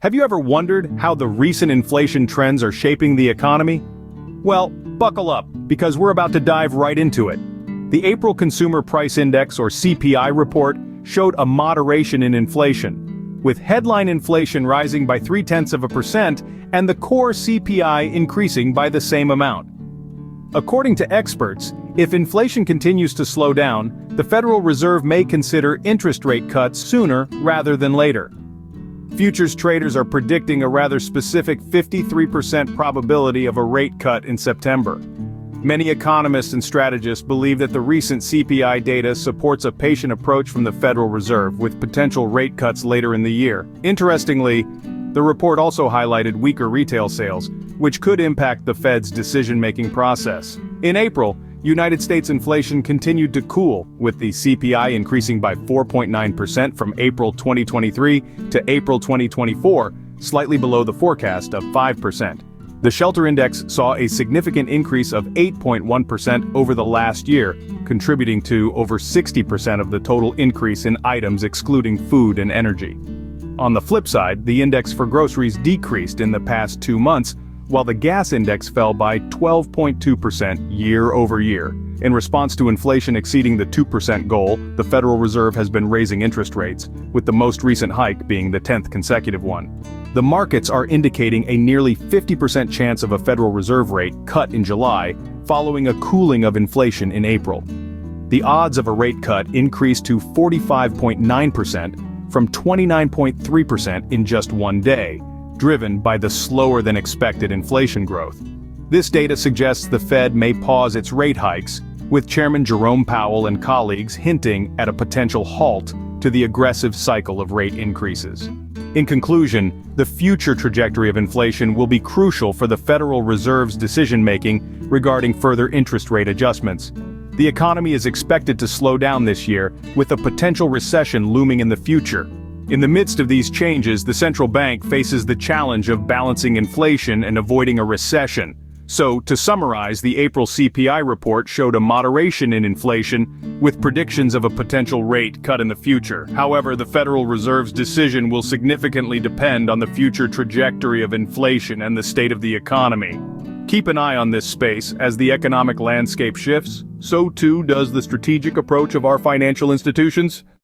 Have you ever wondered how the recent inflation trends are shaping the economy? Well, buckle up, because we're about to dive right into it. The April Consumer Price Index, or CPI report, showed a moderation in inflation, with headline inflation rising by 0.3% and the core CPI increasing by the same amount. According to experts, if inflation continues to slow down, the Federal Reserve may consider interest rate cuts sooner rather than later. Futures traders are predicting a rather specific 53% probability of a rate cut in September. Many economists and strategists believe that the recent CPI data supports a patient approach from the Federal Reserve, with potential rate cuts later in the year. Interestingly, the report also highlighted weaker retail sales, which could impact the Fed's decision-making process. In April, United States inflation continued to cool, with the CPI increasing by 4.9% from April 2023 to April 2024, slightly below the forecast of 5%. The Shelter Index saw a significant increase of 8.1% over the last year, contributing to over 60% of the total increase in items excluding food and energy. On the flip side, the index for groceries decreased in the past 2 months, while the gas index fell by 12.2% year over year. In response to inflation exceeding the 2% goal, the Federal Reserve has been raising interest rates, with the most recent hike being the 10th consecutive one. The markets are indicating a nearly 50% chance of a Federal Reserve rate cut in July, following a cooling of inflation in April. The odds of a rate cut increased to 45.9% from 29.3% in just one day, driven by the slower-than-expected inflation growth. This data suggests the Fed may pause its rate hikes, with Chairman Jerome Powell and colleagues hinting at a potential halt to the aggressive cycle of rate increases. In conclusion, the future trajectory of inflation will be crucial for the Federal Reserve's decision-making regarding further interest rate adjustments. The economy is expected to slow down this year, with a potential recession looming in the future. In the midst of these changes, the central bank faces the challenge of balancing inflation and avoiding a recession. So, to summarize, the April CPI report showed a moderation in inflation, with predictions of a potential rate cut in the future. However, the Federal Reserve's decision will significantly depend on the future trajectory of inflation and the state of the economy. Keep an eye on this space. As the economic landscape shifts, so too does the strategic approach of our financial institutions.